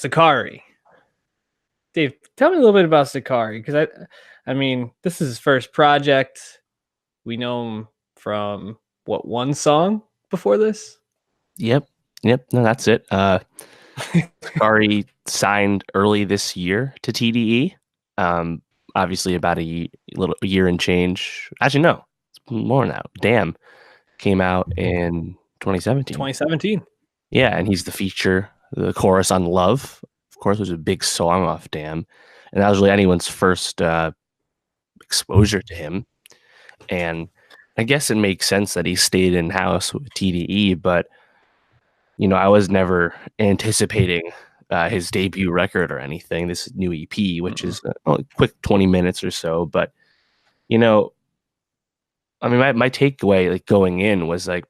Zacari. Dave, tell me a little bit about Zacari, because I mean, this is his first project. We know him from what, one song before this? Yep. Yep. No, that's it. Zacari signed early this year to TDE. Um, Obviously about a year and change. Actually, no, it's more now. Damn came out in 2017. 2017. Yeah, and he's the feature, the chorus on Love, of course, was a big song off Damn. And that was really anyone's first exposure to him. And I guess it makes sense that he stayed in house with TDE, but I was never anticipating his debut record or anything. This new EP, which is a quick 20 minutes or so, but you know, I mean, my takeaway like going in was like,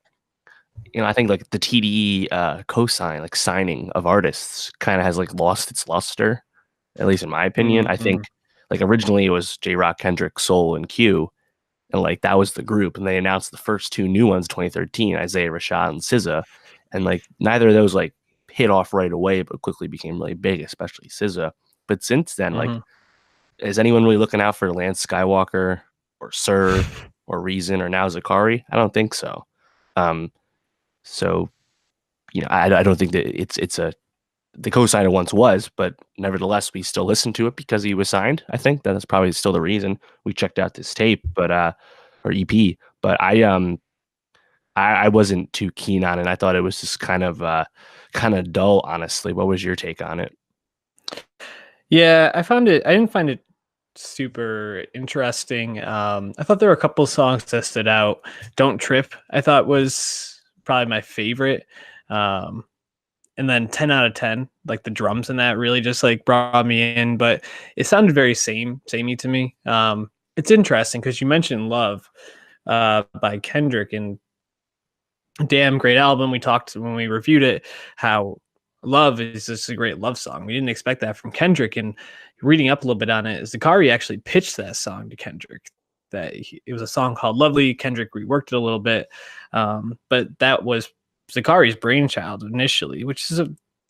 I think like the TDE cosign, like signing of artists, kind of has like lost its luster, at least in my opinion. I Mm-hmm. think like originally it was J Rock, Kendrick, Soul, and Q, and like that was the group, and they announced the first two new ones, 2013, Isaiah Rashad and SZA, and like neither of those like hit off right away, but quickly became really big, especially SZA. But since then, like, Mm-hmm. is anyone really looking out for Lance Skywalker or Serve or Reason or now Zacari? I don't think so. Um, so I don't think that it's a the co-signer once was, but nevertheless, we still listen to it because he was signed. I think that's probably still the reason we checked out this tape, but or EP. But I wasn't too keen on it. I thought it was just kind of dull, honestly. What was your take on it? Yeah, I didn't find it super interesting. I thought there were a couple songs that stood out. Don't Trip, I thought was probably my favorite. Um, and then 10 out of 10, like the drums in that really just like brought me in, but it sounded very samey to me. It's interesting because you mentioned Love by Kendrick, and damn great album. We talked when we reviewed it how Love is just a great love song. We didn't expect that from Kendrick. And reading up a little bit on it, Zacari actually pitched that song to Kendrick. It was a song called Lovely. Kendrick reworked it a little bit, but that was Zacari's brainchild initially, which is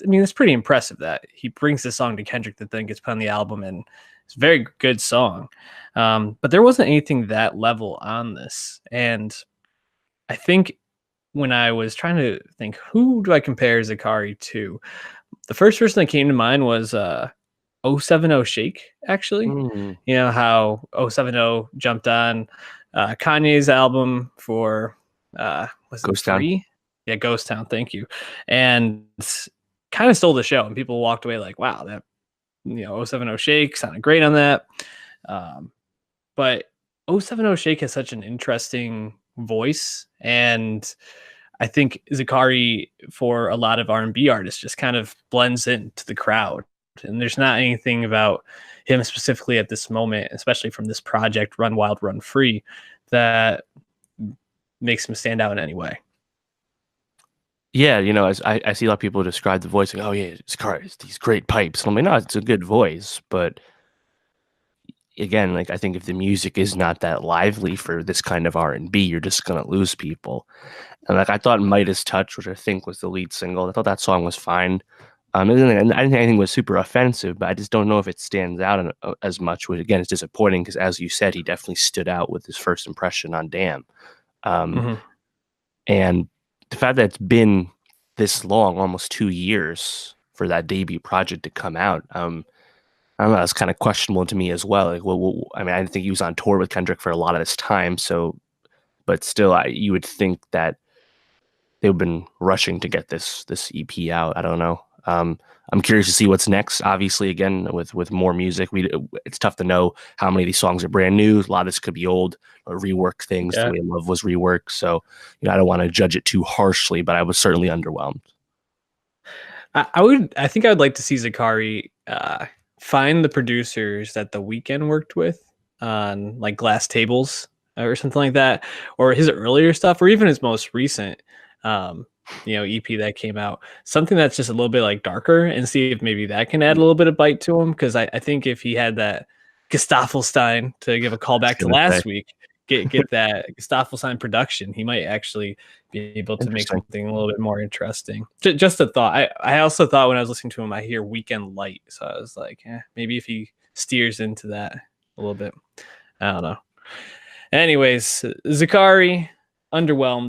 it's pretty impressive that he brings this song to Kendrick that then gets put on the album, and it's a very good song. But there wasn't anything that level on this, and I think when I was trying to think, who do I compare Zacari to? The first person that came to mind was 070 Shake, actually. Mm, You know how 070 jumped on Kanye's album for, was it Ghost Town. Free? Yeah, Ghost Town, thank you. And kind of stole the show, and people walked away like, wow, that, 070 Shake sounded great on that. But 070 Shake has such an interesting voice, and I think Zacari for a lot of R&B artists just kind of blends into the crowd, and there's not anything about him specifically at this moment, especially from this project Run Wild Run Free, that makes him stand out in any way. Yeah, as I see a lot of people describe the voice like, oh yeah, Zacari, these great pipes. And I'm like, no, it's a good voice, but again, like I think if the music is not that lively for this kind of R&B, you're just gonna lose people. And like I thought Midas Touch, which I think was the lead single, I thought that song was fine. And I didn't think anything was super offensive, but I just don't know if it stands out as much, which again is disappointing because as you said, he definitely stood out with his first impression on Damn. Um, Mm-hmm. and the fact that it's been this long, almost 2 years for that debut project to come out, I don't know, it's kind of questionable to me as well. Like, I mean, I didn't think he was on tour with Kendrick for a lot of this time, so, but still, you would think that they've been rushing to get this EP out. I don't know. I'm curious to see what's next. Obviously, again, with more music, it's tough to know how many of these songs are brand new. A lot of this could be old or rework things the Yeah. way Love was reworked. So, I don't want to judge it too harshly, but I was certainly underwhelmed. I think I would like to see Zacari find the producers that The Weeknd worked with on like Glass Tables or something like that, or his earlier stuff, or even his most recent, EP that came out. Something that's just a little bit like darker, and see if maybe that can add a little bit of bite to him. Because I think if he had that Gestafelstein, to give a I was callback to gonna say, last week, get that Stoffelsheim production. He might actually be able to make Interesting. something a little bit more interesting. Just a thought. I also thought when I was listening to him, I hear Weekend Light, so I was like, maybe if he steers into that a little bit, I don't know. Anyways, Zacari, underwhelmed.